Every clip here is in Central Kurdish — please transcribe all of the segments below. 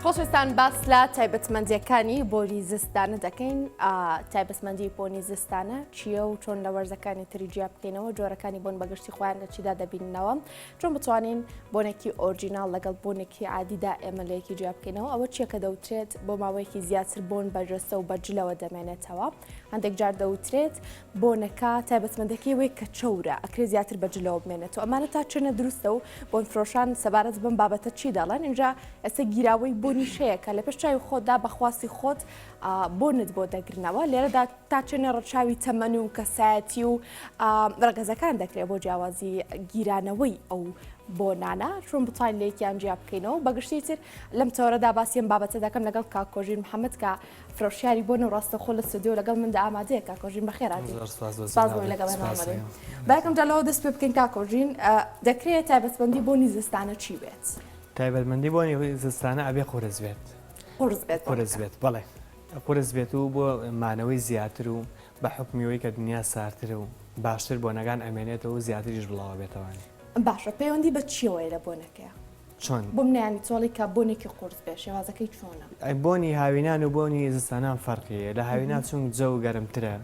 خۆشەویستان باس لە تایبەتمەندیەکانی بۆنی زستانە دەکەین. تایبەتمەندی بۆنی زستانە چییە و چۆن لە وەرزەکانی تری جیا بکەینەوە، جۆرەکانی بۆن بەگشتی خۆیان لە چیدا دەبینەوە، چۆن بتوانین بۆنێکی ئۆرجینال لەگەڵ بۆنێکی عادیدا ئێمە لەیەکی جیا بکەینەوە. ئەوە چیەکە دەوترێت بۆ ماوەیەکی زیاتر بۆن بەجەستە و بەجلەوە دەمێنێتەوە. هەندێک جار دەوترێت بۆنەکە تایبەتمەندەکەی وەی کە چەورە ئەکرێ زیاتر بەجلەوە بمێنێتەوە. ئەمانە تا چنە دروستە و بۆن فرۆشان سەبارەت بم بابەتە چی دەڵێن. اینجا ئێستا گیراوەی بۆنی شەیەکە لە پێش چاوی خۆتدا بەخواستی خۆت بۆنت بۆ دەگرنەوە. لێرەدا تا چنە ڕەچاوی تەمەنی و کەسایەتی و ڕەگەزەکان دەکرێت بۆ جیاوازی گیرانەوەی ئەو بۆنانە، چۆن بتوانین لەیەکیان جیا بکەینەوە. بەگشتی تر لەم تەوەرەدا باسیێن بابەتە دەکەم لەگەڵ کاکۆژین محەممەد کە فرۆشیاری بۆنە و ڕاستەخۆ لە ستودیۆ لەگەڵ مندا ئامادەیە. کاکۆژین بەخێراتی لەگەڵ باکەم جالەوە دەست پێ بکەین. کاکۆژین دەکرێت تایبەتمەندی بۆنی زستانە چی بێت؟ تایبەتمەندی بۆنی زستانە ئەبێ قورس بێت. قورس بێت بەڵێ قورس بێت و بۆ مانەوەی زیاتر و بە حکمیەوەی کە دنیا سارترە و باشتر بۆنەکان ئەمێنێتەوە و زیاتریش بڵاوە بێتەوەی. باشە پەیوەندی بە چیەوەی لە بۆنەکەیە؟ چۆن بۆ منیانی تۆڵی کە بۆنێکی قورس بێ شێوازەکەی چۆنە؟ بۆنی هاوینان و بۆنی زستانان فەرقیە. لە هاوینان چون جە و گەرمترە،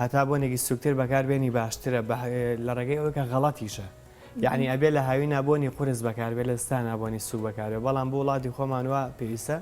هەتا بۆنێکی سوکتر بەکاربێنی باشترە لە ڕێگەی ئەوە کە غەڵەتیشە. یعنی ئەبێ لە هاوینا بۆنی قورس بەکاربێت لە ستانە بۆنی سوک بەکارێت. بەڵام بۆ وڵاتی خۆمانوە پێویستە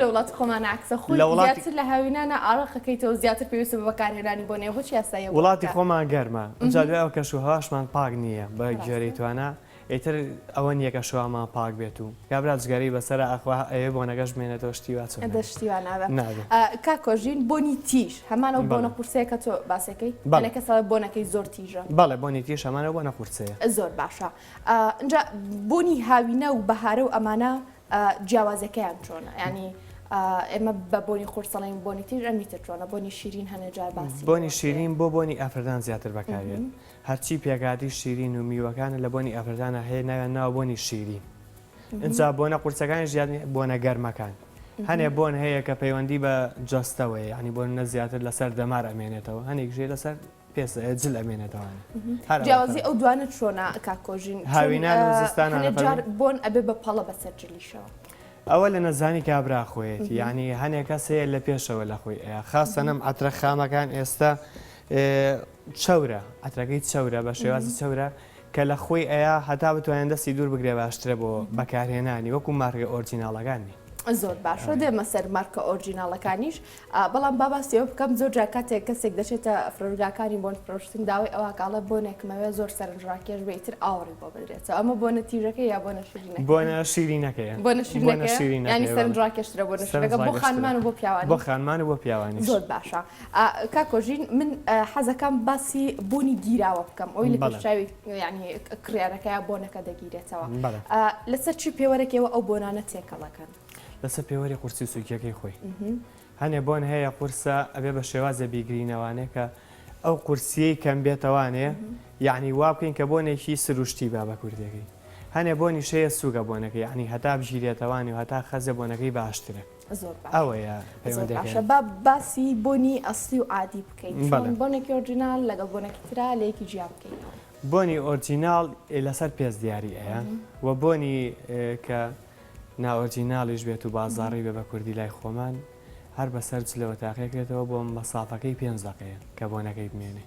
لە وڵاتی خۆمان عکسە خۆی زیاتر لە هاوینانە ئاڕەخەکەیتەوە زیاتر پێویستە بە بەکارهێنانی بۆنێ بۆ چی ئەسایە وڵاتی خۆمان گەرمە. ئەجا دوای ئەو کەشوهەواشمان پاک نییە بە گوێرەی توانە. ئیتر ئەوە نییە کە شووامان پاک بێت و کابرا جگەری بەسەر ئەخوا ئەوێ بۆنەکەش بمێنێتەوە شتیوا چۆن دەشتیوان نابێت. کاکۆژین بۆنی تیژ هەمانە بۆنە قورسەیە کە تۆ باسەکەی لەکە ساڵ بۆنەکەی زۆر تیژە. بەڵێ بۆنی تیژ هەمانە بۆنە قورسەیە زۆر باشە. اینجا بۆنی هاوینە و بەهارە و ئەمانە جیاوازەکەیان چۆنە؟ ینی ئێمە بە بۆنی قورسەڵین بۆنی تیژ ئەمیتر چۆنە؟ بۆنی شیرین هەنێ جار باسی بۆنی شیرین بۆ بۆنی ئافرەدان زیاتر بەکارێت. هەرچی پێکاتی شیرین و میوەکانە لە بۆنی ئافرەدانە هەیە ناویان ناوە بۆنی شیرین. ئینجا بۆنە قورسەکانی ژیان بۆنە گەرمەکان هەنێ بۆن هەیە کە پەیوەندی بە جەستەوەی ینی بۆنە زیاتر لەسەر دەمار ئەمێنێتەوە، هەنێکژێ لەسەر پێسە جل ئەمێنێتەوە. جیاوازی ئەو دوانە چۆنە کاکۆژین؟ هاوینان و زستانە بۆن ئەبێ بە پەڵە بەسەر جلیشەوە. ئەوە لە نەزانی کابرا خۆیەتی، یعنی هەنێک کەس هەیە لە پێشەوە لە خۆی ئەیە خاستەنەم ئەترە خامەکان ئێستا چەورە، ئەترەکەی چەورە بە شێوازی چەورە کە لە خۆی ئەیە هەتا بتوانێن دەستی دوور بگرێ باشترە بۆ بەکارهێنانی وەکو مارکە ئۆرجیناڵەکانی. زۆر باشە دێمە سەر مارکە ئۆرجیناڵەکانیش. بەڵام باباسیەوە بکەم زۆر جا کاتێک کەسێک دەچێتە فرۆگاکانی بۆن فرۆشتن داوای ئەوە کاڵە بۆنێکمەوێ زۆر سەرنجڕاکێش بێتتر ئاوەڕی بۆ بدرێتەوە. ئەمە بۆنە تیژەکە یا بۆنە شیرینەکە؟ بۆنە شیرینەکەیە. بۆنە شیرینەکە ینی سەرنجڕاکێشترە بۆ نەشتەکە بۆ خانمان و بۆ پیاوانی. بۆ خانمان و بۆ پیاوانی. زۆر باشە. کاکۆژین من حەزەکەم باسی بۆنی گیراوە بکەم ئەوی لە پێشاوی ینی کڕیارەکەی بۆنەکە دەگیرێتەوە. لەسەر چی پێوەرەکەوە ئەو بۆنانە تێکەڵەکەن؟ لەسەر پێوەری قورسی سوکیەکەی خۆی. هەنێ بۆن هەیە قورسە ئەبێ بە شێوازە بیگرینەوانێ کە ئەو قورسیەی کەم بێتەوانێ، یعنی وا بکەین کە بۆنێکی سروشتی با بە کوردەکەی. هەنێ بۆنی شەیە سووگە بۆنەکەی، یعنی هەتا بژیرێتەوانی و هەتا خەزە بۆنەکەی باشترە. ئەوەیە پەیوەندەکە. با باسی بۆنی ئەسلی و عادی بکەین. بۆنێکی ئۆرجینال لەگەڵ بۆنێکی ترا لەیەکی جیا بکەینەوە. بۆنی ئۆرجینال لەسەر پێز دیاری ئەیە و بۆنی کە ناوەرجیناڵیش بێت و بازاڕی بێ بە کوردی لای خۆمان هەر بەسەر جلەوە تاقیەکرێتەوە بۆ مەسافەکەی 5 دقەیە کە بۆنەکەی بمێنێ.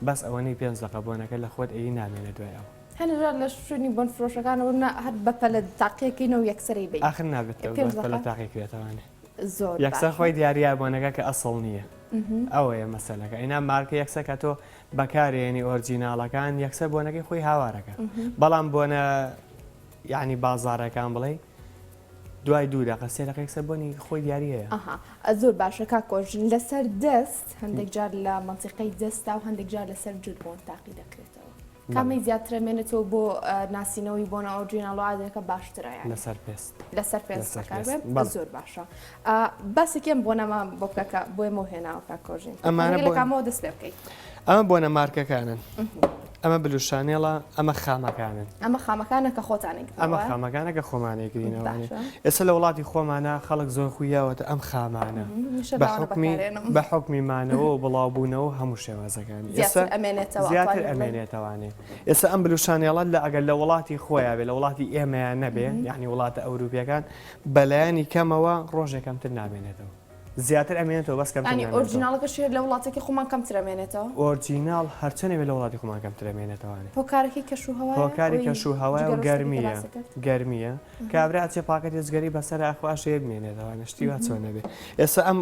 بەس ئەوەنەی 5 دقە بۆنەکە لە خۆت ئەی نامێنێت دوای ئەوە. هەنێژار لە شوێنی بۆن فرۆشەکانەوە هەر بەپەلە تاقیەکەینەوە یەکسەری بێت. ئاخر نابێت بەپەلە تاقیکرێتەوانێ. زۆر یەکسەر خۆی دیاریە بۆنەکە کە ئەسڵ نییە. ئەوەیە مەسەلەکە. ئینا مارکە یەکسە کە تۆ بەکارێنی ئۆرجیناڵەکان یەکسەر بۆنەکەی خۆی هاوارەکە. بەڵام بۆنە یعنی بازاڕەکان بڵێ دوای 2 دقە 3 دقە یەکسەر بۆنی خۆی دیاریەیە. زۆر باشە کاکۆژین. لەسەر دەست هەندێک جار لە منتیقەی دەستا و هەندێک جار لەسەر جوت بۆن تاقی دەکرێتەوە. کامی زیاترە مێنێتەوە بۆ ناسینەوەی بۆنە ئۆرجیناڵ و عادەکە باشترە لەسەر پێست. لەسەر پێست بەکاربێت. زۆر باشە. باسێکم بۆنەما بۆ بکەکە بۆ ئێمە هێناوە کاکۆژین. ئەمانە کامەوە دەست پێ بکەیت. ئەمە بۆنە مارکەکانن. ئەمە بلوشانێڵە ئەمە خامەکانن ئەمە خامەکانە کە خۆتانێک ئەمە خامەکانە کە خۆمانێکگرینەوەی ئێستا لە وڵاتی خۆمانە خەڵک زۆر خویاوەتە ئەم خامانە بە حکمیمانەوە و بڵاوبوونەوە هەموو شێوازەکانی زیاتر ئەمێنێتەوانێ ئێستا ئەم بلوشانێڵە لە ئەگەر لە وڵاتی خۆیان بێ لە وڵاتی ئێمەیان نەبێ یعنی وڵاتە ئەوروپیەکان بەلایانی کەمەوە ڕۆژێکەمتر نامێنێتەوە زیاتر ئەمێنێتەوە بەس کەم ئۆرجیناڵەکە شێر لە وڵاتێکی خۆمان کەمتر ئەمێنێتەوە ئۆرجیناڵ هەرچەنێ بێ لە وڵاتی خۆمان کەمتر ئەمێنێتەوەوانێ هۆکارێکی کەشوهەوە هۆکاری کەشوهەوای و گەرمیە کابرا چێ پاکەتی زگەری بەسەر ئاخواشەیە بمێنێتەوە نشتی وا چۆن نەبێ ئێستا ئەم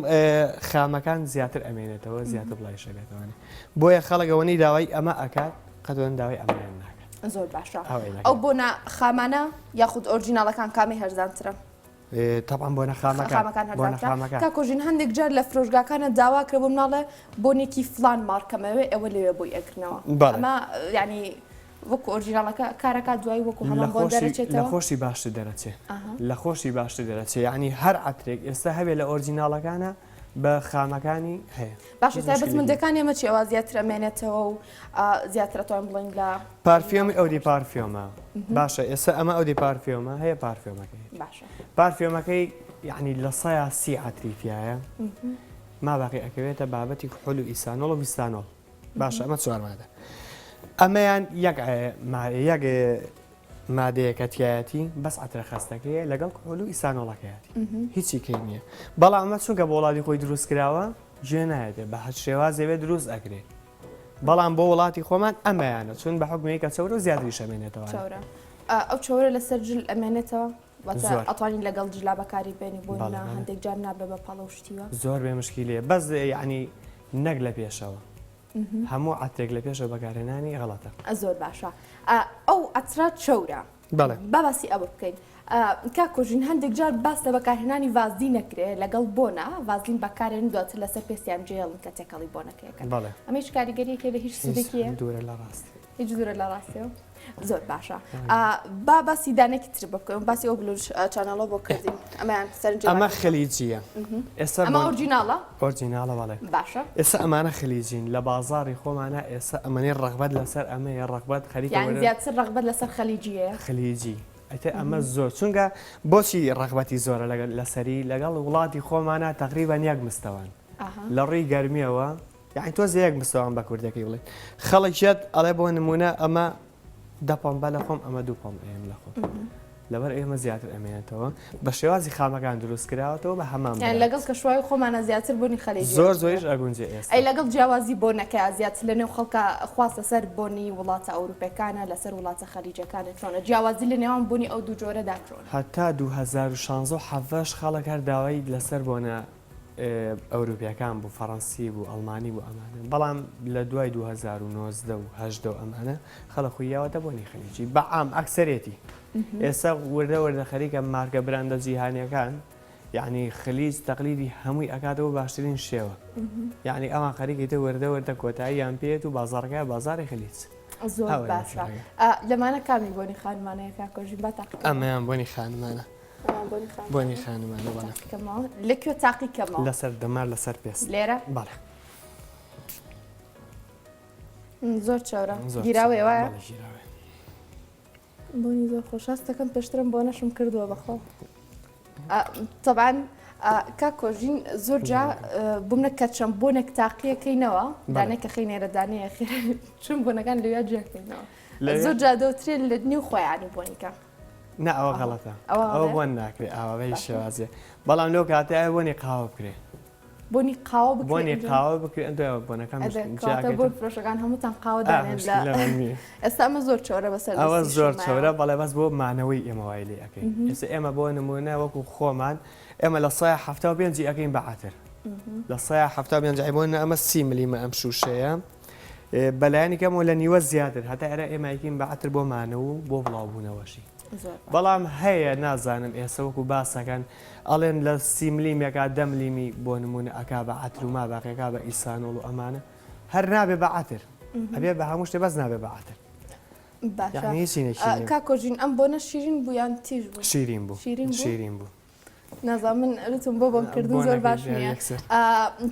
خامەکان زیاتر ئەمێنێتەوە زیاتر بڵای شەبێتەوەنێ بۆیە خەڵکەوەنی داوای ئەمە ئەکات قەتوەن داوای ئەمەیان ناکات زۆر باشە ئەو بۆ خامانە یاخود ئۆرجیناڵەکان کامی هەرزانترە طبعا بۆنە خامەکان کا کۆژین هەندێک جار لە فرۆژگاکانە داوا کرد بۆ مناڵە بۆنێکی فلان مارکەمەوە ئەوە لێوێ بۆی ئەگرنەوە ئەمە ینی وەکو ئۆرجیناڵەکە کارەکە دوای وەکو هەمان بۆ دەرەچێتەوە لە خۆشی باشتر دەرەچێت لە خۆشی باشتر دەرەچێت ینی هەر عترێک ئێستا هەبێت لە ئۆرجیناڵەکانە بە خامەکانی هەیە باشە تایبەتمەندەکانی ئەمە چی ئەوە زیاتر ئەمێنێتەوە و زیاترە تۆم بڵین لە پارفیۆمی ئەودی پارفیۆمە باشە ئێستا ئەمە ئەودی پارفیۆمە هەیە پارفیۆمەکەی پارفیۆمەکەی یعنی لە سەیە سی عتریتیایە ما باقی ئەکەوێتە بابەتی کوحۆل و ئیسانۆڵ و بیستانۆڵ باشە ئەمە چوارمادە ئەمەیان یەک مادەیەکە تایەتی بەس عترە خەستەکەیە لەگەڵ کوحۆل و ئیسانۆڵەکەیەتی هیچی کەی نییە بەڵام ئەمە چونکە بە وڵاتی خۆی دروست کراوە گوێ نایەتێ بە هەر شێوازێوێ دروست ئەکرێت بەڵام بۆ وڵاتی خۆمان ئەمەیانە چون بە حکمەیە کە چەورە و زیاتری شەمێنێتەوە ئەو چۆرە لەسەر جل ئەمێنێتەوە ئەتوانین لەگەڵ جلا بەکاری بێنی بۆ هەندێک جار نابێ بە پاڵە شتیوە زۆر بێ مشکلێ بەس یعنی نەک لە پێشەوە هەموو عترێک لە پێشەوە بەکارهێنانی غەڵەتە زۆر باشە ئەو ئەترا چەورە باسی ئەوە بکەین کا کۆژین هەندێک جار باس لە بەکارهێنانی ڤازلی نەکرێت لەگەڵ بۆنە ڤازلین بەکارێن دواتر لەسەر پێستیان جێڵن کە تێکەڵی بۆنەکەیەکە ئەمەش کاریگەریەکە بە هیچ سودێکیە دوورە لە ڕاستی هیچ دوورە لە ڕاستیەوە زۆر باشە باسی دانێکی تر بکەین باسی ئەو بلوش چانەڵە بۆ کردین ئەمەیان سەرنج ئەمە خەلیجیە ئەمە ئۆرجیناڵە ئۆرجیناڵە بەڵێ باشە ئێستا ئەمانە خەلیجین لە بازاڕی خۆمانە ئێستا ئەمەنی ڕەغبەت لەسەر ئەمەیە ڕەغبەت خەریکە زیاتر ڕەغبەت لەسەر خەلیجیە خەلیجی ئەتە ئەمە زۆر چونکە بۆچی ڕەغبەتی زۆرە لەسەری لەگەڵ وڵاتی خۆمانە تقریبان یەک مستەوەن لە ڕێی گەرمیەوە یعنی تۆ زیەک مستەوەن بە کوردەکەی بڵێت خەڵکیەت ئەڵێ بۆ نمونە ئەمە دە پۆمبە لە خۆم ئەمە دوو پۆم ئێم لە خۆم لەبەر ئێمە زیاتر ئەمێنێتەوە بە شێوازی خامەکان دروست کراوەتەوە بە هەمان لەگەڵ کە شوای خۆمانە زیاتر بوونی خەلیجی زۆر زۆریش ئەگونجێ ئێستا ئەی لەگەڵ جیاوازی بۆنەکە زیاتر لە نێو خەڵکە خواستە سەر بۆنی وڵاتە ئەوروپیەکانە لەسەر وڵاتە خەلیجەکانە چۆنە جیاوازی لە نێوان بوونی ئەو دوو جۆرەدا چۆنە هەتا 2016 خەڵک هەر داوای لەسەر بۆنە ئەوروپیەکان بوو فەڕەنسی بوو ئەڵمانی بوو ئەمانە بەڵام لە دوای 2019 و هەژدە و ئەمانە خەڵک خویاوەتە بۆنی خەلیجی بەعام ئەکسەرێتی ئێستا وردە خەریکە مارکە براندە جیهانیەکان یعنی خەلیج تەقلیدی هەمووی ئەکاتەوە باشترین شێوە یعنی ئەوان خەریکیتە وردە کۆتاییان پێێت و بازارەکە بازاری خەلیج زۆر باشە لەمانە کامی بۆنی خانمانەیەکە کۆژی بە ئەمەیان بۆنی خانمانە بۆنی خانمانە بەڵێ لەکوێ تاقیکەمەوە لەسەر دەمار لەسەر پێست لێرە بەڵێ زۆر چاورە گیراوێ وایە بۆنی زۆر خۆشاستەکەم پێشترم بۆ نەشم کردووە بەخۆ تەبان کا کۆژین زۆر جا بوومە کە چەند بۆنێک تاقیەکەینەوە دانێکە خینێرە دانەیە چون بۆنەکان لەویا جێکەینەوە زۆر جا دەوترێت لە نیو خۆیانی بۆنیکە نا ئەوە غەڵەتە ئەوە بۆن ناکرێت ئاوەی شێوازێ بەڵام لەو کاتە بۆنی قاوە بکرێ بۆنی قاوە بۆنی قاوە بکرێن بۆنەکان بۆ فرۆشەکان هەمووتان قاوە دانێن ئێستا ئەمە زۆر چۆرە بەسەر ئەوە زۆر چۆرە بەڵێ بەس بۆ مانەوەی ئێمە وای لێ ئەەکەین ئێستا ئێمە بۆ نمونە وەکو خۆمان ئێمە لە 175 ئەەکەین بەعاتر لە 175 بۆنە ئەمە 30 ملیمە ئەم شوشەیە بەلایانی کەمەوە لە نیوە زیاتر هەتا ئێرە ئێمەکەین بەعاتر بۆ مانەوە و بۆ بڵاوبوونەوەشی بەڵام هەیە نازانم ئێستا وەکو باسەکەن ئەڵێن لە 30 ملیمێکا 10 ملیمی بۆ نمونە ئەکا بە عاتر و ما باقیەکە بە ئیسانۆڵ و ئەمانە هەر نابێ بە عاتر ئەبێ بە هەموو شتێ بەس نابێ بە عاتر کا کۆژین ئەم بۆنە شیرین بوویان تیژ بوو شیرین بوو نازان من ڕتم بۆ بۆم کردن زۆر باش نییە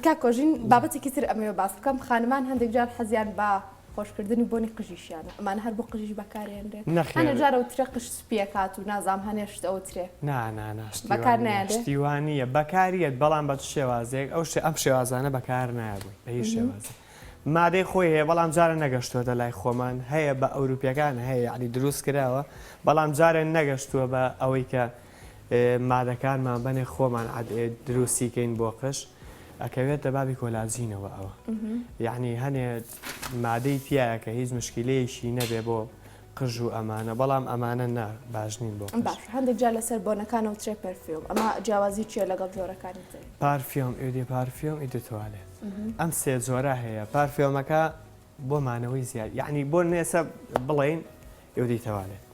کا کۆژین بابەتێکی تر ئەمەوە باس بکەم خانمان هەندێک جار حەزیان بە خۆشکردنی بۆنی قژیشیانە ئەمانە هەر بۆ قژیش بەکارێنرێت نەخێر. هەنە جارە وترە قش سپیەکات و نازام هەنێشت ئەوترێ بەکار نایێت شتیوانیە بەکاریت بەڵام بە شێوازێک ئەو ئەم شێوازانە بەکار نابووی بە هیچ شێوازە مادەی خۆی هەیە بەڵام جارە نەگەشتووەتە لای خۆمان هەیە بە ئەوروپیەکان هەیە علی دروست کراوە بەڵام جارە نەگەشتووە بە ئەوەی کە مادەکانمان بنێ خۆمان دروستیکەین بۆ قش ئەکەوێتە بابی کۆلاجینەوە ئەوە یعنی هەنێ مادەی تایە کە هیچ مشکلەیەشی نەبێ بۆ قژ و ئەمانە بەڵام ئەمانە نا باش نین بۆ باش هەندێک جا لەسەر بۆنەکانە و ترێ پەرفیوم ئەمە جیاوازی چیە لەگەڵ جۆرەکانی تر پارفیۆم ئێدی پارفیۆم ئیدتوالێت ئەم سێ جۆرە هەیە پارفیۆمەکە بۆ مانەوەی زیاد یعنی بۆ نێسە بڵین ئێودی تەوالێت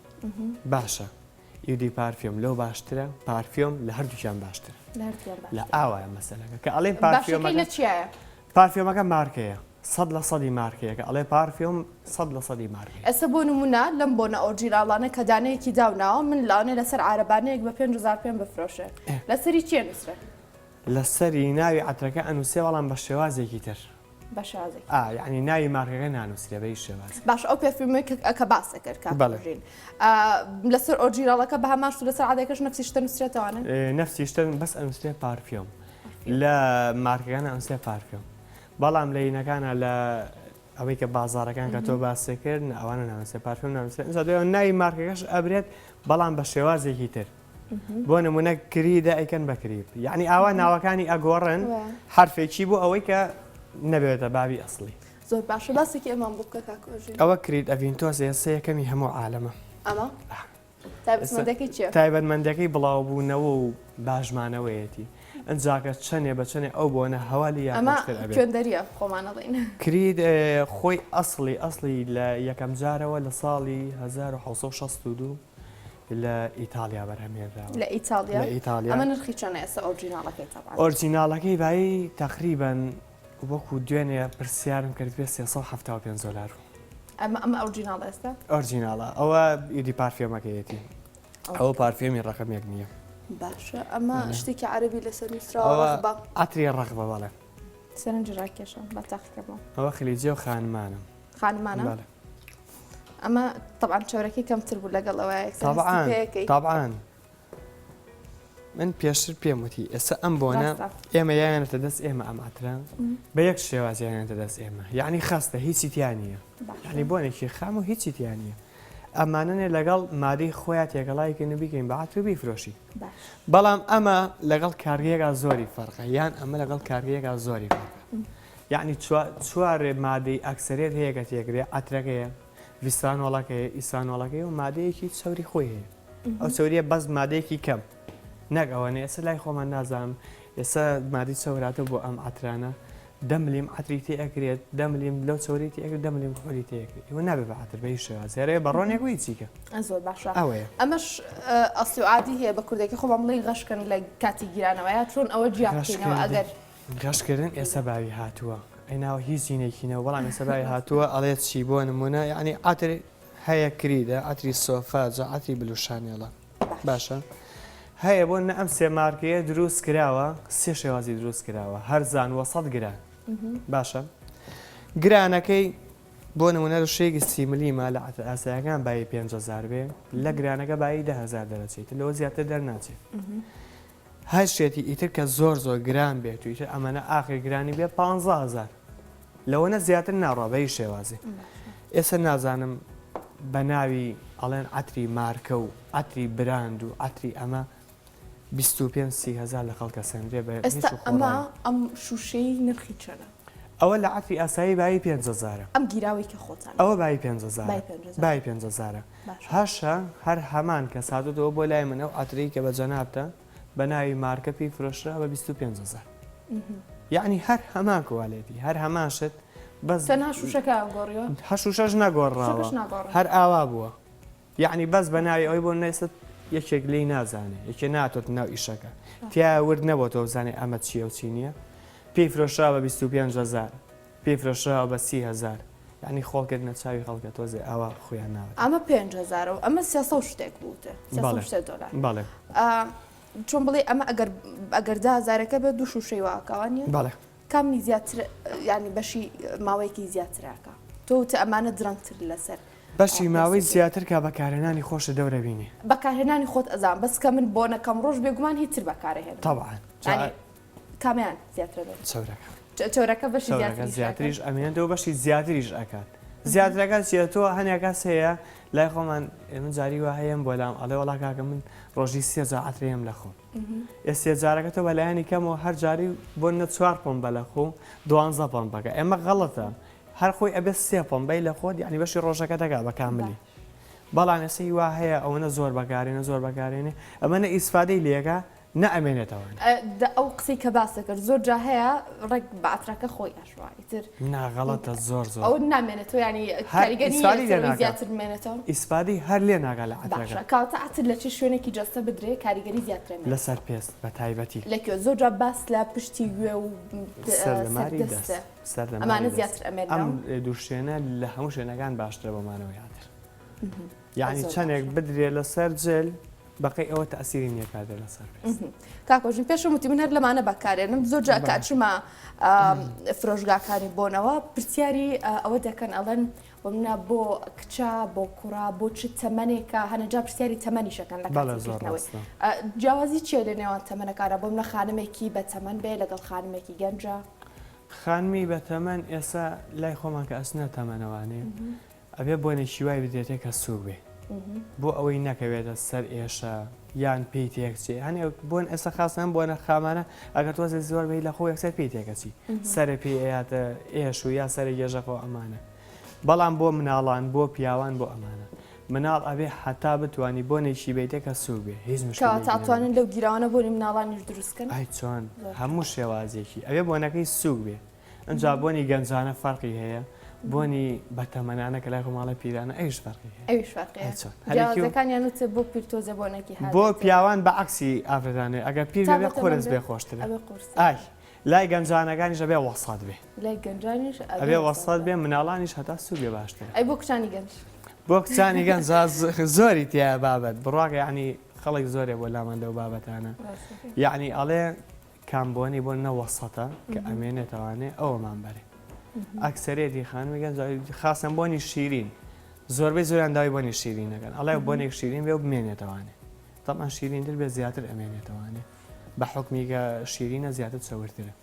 باشە ئیدی پارفیۆم لەو باشترە پارفیۆم لە هەردووچیان باشترە لە ئاوایە مەسەلەکە کە ئەڵێ پارفیۆمەکە مارکەیە 100% مارکەیە کە ئەڵێ پارفیۆم 100% مارکەیە ئێستا بۆ نمونە لەم بۆنە ئۆرجیناڵانە کە دانەیەکی داوناوە من لاوانێ لەسەر عارەبانەیەک بە 5,000 پێم بفرۆشێ لەسەری چیە نووسرە لەسەری ناوی عەترەکە ئەنووسێ بەڵام بە شێوازێکی تر بە شێوازێک یعنی ناوی مارکەکە نانووسرێ بە هیچ شێواز باش ئەو پێرفیومەی کە باسە کرد کاژین لەسەر ئۆرجیناڵەکە بە هەمان لەسەر عادەکەش نەفسی شتە نووسرێتەوانە نەفسی شتە بەس ئەنووسێ پارفیۆم لە مارکەکانە ئەنووسێ پارفیۆم بەڵام لە هینەکانە لە ئەوەی کە بازارەکان کە تۆ باسێکردن ئەوانە ناوسێ پارفیۆم ناوسێ ناوی مارکەکەش ئەبرێت بەڵام بە شێوازێکی تر بۆ نمونە کریدە ئەیکەن بە کریب یعنی ئاوا ناوەکانی ئەگۆڕن حرفێکی بوو ئەوەی کە نەبێتە بابی ئەسڵی زۆر باشە باسێکی ئەمان بکە کاکۆژین ئەوە کرید ئەڤینتۆز ئێستا یەکەمی هەموو عالەمە ئەمە تایبەتمەندەکەی چیە تایبەتمەندەکەی بڵاوبوونەوە و باژمانەوەیەتی ئەنجاکە چەنێ بە چەنێ ئەو بۆنە هەوالی خوێندەریە خۆمانەڵین کرید خۆی ئەسڵی لە یەکەم جارەوە لە ساڵی 1962 لە ئیتالیا بەرهەمێنراوە لە ئیتالیا ئەمە نرخی چەنە ئێستا ئۆرجیناڵەکەی ئۆرجیناڵەکەی بای تقریبان وەکو دوێنێ پرسیارم کرد پێ $375 ئەمە ئۆرجیناڵ ئێستا ئۆرجیناڵە ئەوە ئیدی پارفیۆمەکەیەتی ئەوە پارفیۆمی ڕقەمێک نییە باشە ئەمە شتێکی عەربی لەسەر نووسراوە ئاتری ڕقبە بەڵێ سەرنج ڕاکێشە بە تاقیکەمەوە ئەوە خلیجێ و خانمانم خانمانە ئەمە طبعا چۆرەکەی کەمتر بوو لەگەڵ ئەوەیە طبعاً من پێشتر پێم وتی ئێستا ئەم بۆنە ئێمە یانێتە دەست ئێمە ئەم ئاتران بە یەک شێوازیانێتە دەست ئێمە یعنی خەستە هیچی تیانە یعنی بۆنێکی خام و هیچی تیانە ئەمانەنێ لەگەڵ مادەی خۆیان تێگەڵایکە نبیکەین بە عاتر بیفرۆشی بەڵام ئەمە لەگەڵ کارگەیەکا زۆری فەرقە یان ئەمە لەگەڵ کارگەیەکا زۆری فەرقە یعنی چوارێ مادەی ئەکسەرێت هەیە کە تێگرێ ئاترەکەیە ویستانۆڵەکەیە ئیسانۆڵەکەی و مادەیەکی چاوری خۆی هەیە ئەو چاوریە بەس مادەیەکی کەم نەگەوانێ ئێستا لای خۆمان نازانم ئێستا مادی چاوراتە بۆ ئەم ئاترانە دەملیم ئاتری تێئەکرێت دەملیم لەو چۆری تێکرد دەملیم خۆری تێکرد ئەوە نابێ بە ئاتر بە هیچ شێوازێرەیە بەڕۆنێک وی چیکە زۆر باشە ئەوەیە ئەمەش ئەسلی و عادی هەیە بە کوردێکی خۆ بەڵێ غەشکن لە کاتی گیرانەوەیە چۆن ئەوە جیاکەینەوە ئەگەر غەشکردن ئێستا باوی هاتووە ئەیناوە هیچ زیینێکینەوە بەڵام ئێستا باوی هاتووە ئەڵێت چی بۆ نمونە یعنی ئاتر هەیە کریدە ئاتری سۆفا جا ئاتری بلوشانێڵە باشە هەیە بۆ نە ئەم سێ مارکەیە دروست کراوە سێ شێوازی دروست کراوە هەرزان وە 100 گران باشە گرانەکەی بۆ نمونە شەیەکی 30 ملیمە لە ئاسایەکان بای 5,000 بێ لە گرانەکە بای 10,000 دەرەچێت لەوە زیاتر دەرناچێت هەر شتێکی ئیتر کە زۆر گران بێت و ئیتر ئەمەنە ئاخر گرانی بێ 15,000 لەوەنە زیاتر ناڕوا بە هیچ شێوازی ئێستا نازانم بە ناوی ئەڵێن ئەتری مارکە و ئەتری براند و ئەتری ئەمە 25,000 لە خەڵکە سندرێ بە ئێستا ئەمە ئەم شوشەی نرخی چەنە ئەوە لە ئەتری ئاسایی بای 5,000 ئەم گیراوی کە خۆتان ئەوە بای 5,000 بای 5,000 هەشە هەر هەمان کە ساتوتەوە بۆ لای منە و ئەتری کە بە جەنابتە بە ناوی مارکە پێی فرۆشرا بە 25,000 یعنی هەر هەمان کوالێتی هەر هەماشت بەس تەنها شوشەکە گۆڕیوە هەشوشەش نەگۆڕاوە هەر ئاوا بووە یعنی بەس بە ناوی ئەوی بۆ نێست یەکێک لی نازانێ یەکێ ناتۆت ناو ئیشەکە تیا ورد نەبووەوە بزانێ ئەمە چیە و چی نییە پێی فرۆشرا بە 25,000 پێی فرۆشراوە بە 30,000 یعنی خۆڵکردنە چاوی خەڵکە تۆزێ ئاوا خۆیان ناوێت ئەمە 5,000 و ئەمە 300 شتێک بووتە $300 بەڵێ چۆن بڵێ ئەمە ئەگەر 10,000ەکە بە دوو شوشەی واکەوانە بەڵێ کامی زیاتر ینی بەشی ماوەیەکی زیاتراکە تۆ ئەمانە درەنگتر لەسەر بەشی ماوەی زیاتر کا بەکارهێنانی خۆشە دەورە بینی بەکارهێنانی خۆت ئەزان بەس کە من بۆنەکەم ڕۆژ بێگومان هیچتر بەکارهێن طبعا کامیان زیاتر بێت چۆرەکە چۆرەکە بەشی زیاتریش ئەمێنێتەوە بەشی زیاتریش ئەکات زیاترەکە چێتەوە هەنێکەس هەیە لای خۆمان من جاری وا هەیەم بۆ لام ئەڵێ وڵا کاکە من ڕۆژی سێ جاعەترێم لە خۆم ئێستا جارەکەتەوە بەلایانی کەمەوە هەر جاری بۆ نە 4 پۆمبە لە خۆ 12 پۆمبەکە ئێمە غەڵەتە هەر خۆی ئەبێت 3 پۆمبەی لە خۆت یعنی بەشی ڕۆژەکە دەگا بە کاملی بەڵام ئێستا وا هەیە ئەوەنە زۆر بەکارێنە زۆر بەکارێنێ ئەمەنە ئیسفادەی لێگا نەئەمێنێتەوە ئەو قسەی کە باسە کرد زۆر جا هەیە ڕێک بەعترەکە خۆی ئەشوایتر ناغەڵەتە زۆر ئەو نامێنێتەوە ینی کاریگەری زیاتر بمێنێتەوە ئیسفادی هەر لێ ناگا لە عەترەکە کاتە ئەتر لە چی شوێنێکی جەستە بدرێ کاریگەری زیاتر لەسەر پێست بە تایبەتی لەکوێ زۆر جا باس لە پشتی گوێ و ئەمانە زیاتر ئەمێن ئەم دووشێنە لە هەموو شوێنەکان باشترە بۆمانەوە یاتر یعنی چەندێک بدرێ لەسەر جل بەقی ئەوە تەسیری نییەکاتێ لەسەر کاکۆژین پێشم وتی من هەر لەمانە بەکارێنم زۆر جا کاتچمە فرۆژگاکانی بۆنەوە پرسیاری ئەوە دەکەن ئەڵەن ومنە بۆ کچا بۆ کوڕا بۆ چ تەمەنێکە هەنەجا پرسیاری تەمەنیشەکەن لە کاتێکەوەی جیاوازی چێ لە نێوان تەمەنەکانە بۆ منە خانمێکی بە تەمەن بێ لەگەڵ خانمێکی گەنجە خانمی بە تەمەن ئێستا لای خۆمان کە ئەسنە تەمەنەوانێ ئەبێ بۆنێکی وای بدێتێک کە سوو بێ بۆ ئەوەی نەکەوێتە سەر ئێشە یان پێی تێکچێ هەنێ بۆن ئێستا خاستان بۆنە خامانە ئەگەر تۆزە زۆر بی لە خۆ یەکسەر پێی تێکەچی سەرە پێی ئەیاتە ئێش و یا سەر گێژەخۆ ئەمانە بەڵام بۆ مناڵان بۆ پیاوان بۆ ئەمانە مناڵ ئەبێ حتا بتوانی بۆنێکی بیتێکە سوو بێ هیچ تاتوانن لەو گیرانە بۆنی مناڵانیش دروستکەن ئای چۆن هەموو شێوازێکی ئەوێ بۆنەکەی سوو بێ ئەجا بۆنی گەنجانە فەرقی هەیە بۆنی بەتەمەنانە کە لای خۆماڵە پیرانە ئەویش فەرقی ئەویشفەرقیەکانیان بۆ پیرتۆزە بۆنێکی بۆ پیاوان بە عکسی ئافرەتانێ ئەگەر پیر بێ قورس بێ خۆشترە ئای لای گەنجانەکانیش ئەبێ وەسات بێ لای گەنجانیش ئەبێ وەسات بێ مناڵانیش هەتا سوو بێ باشترە ئەی بۆ کچانی گەنج بۆ کچانی گەنج زۆری تیا بابەت بڕواکە یعنی خەڵک زۆرێ بۆ لامان لەو بابەتانە یعنی ئەڵێ کامبوونی بۆ نەوەسەتە کە ئەمێنێتەوانێ ئەوەمان بەرێ ئەکسەرێتی خانمێگەن خاستن بۆنی شیرین زۆربەی زۆریان داوای بۆنی شیرینەکەن ئەڵێ بۆنێک شیرین بێ و بمێنێتەوانێ تەمان شیرینتر بێ زیاتر ئەمێنێتەوانێ بە حکمیگە شیرینە زیاتر چەورترە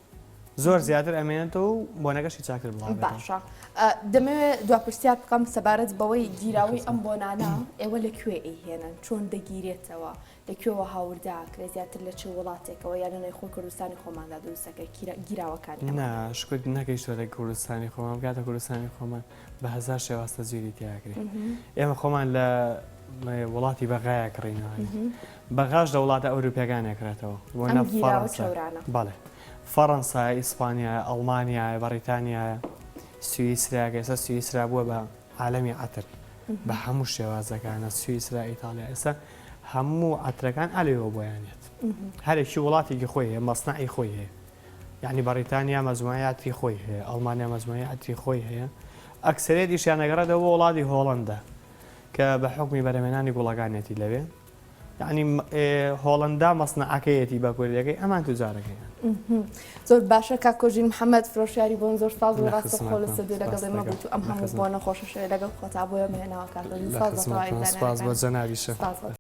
زۆر زیاتر ئەمێنێتەوە و بۆنەکەشی چاکتر بڵاو باشە دەمەوێت دواپرسیار بکەم سەبارەت بەوەی گیراوی ئەم بۆنانە ئێوە لەکوێ ئەیهێنن چۆن دەگیرێتەوە لەکوێوە هاورداکرێ زیاتر لە چه وڵاتێکەوە یانەی خۆی کوردستانی خۆماندا دروستەکە گیراوەکانی ناشکوت نەکەی شۆرە کوردستانی خۆمان کاتە کوردستانی خۆمان بە هزار شێواستە زویری تیاکرێت ئێمە خۆمان لە وڵاتی بەغایە کڕینەوە بەغاش لە وڵاتە ئەوروپیەکانێکرێتەوە بۆ نە بەڵێ فەڕەنسا ئیسپانیا ئەڵمانیا بەریتانیا سوئیسراکە ئێستا سوئیسرا بووە بە عالەمی عەتر بە هەموو شێوازەکانە سوئیسرا ئیتالیا ئێستا هەموو عەترەکان ئەلێەوە بۆیانێت هەرێکی وڵاتێکی خۆی هەیە مەسنعی خۆی هەیە یعنی بەریتانیا مەزموعی عەتری خۆی هەیە ئەڵمانیا مەزموعی عەتری خۆی هەیە ئەکسەرێتیشیان ئەگەڕێتەوە وڵاتی هۆڵەندا کە بە حکمی بەرهەمێنانی گوڵەکانێتی لەوێ یعنی هۆڵەندا مەسنعەکەیەتی بە کوردیەکەی ئەمان توجارەکەیان زۆر باشە کاکۆژین محەممەد فرۆشیاری بۆن زۆر ساز و ڕاستە خۆ لە سەدوی لەگەڵ ئێمە بوو ئەم هەموو بۆ نەخۆشە لەگەڵ خۆتا بۆیە مێناوە کاکۆژین سپاس بۆ جەنابیشە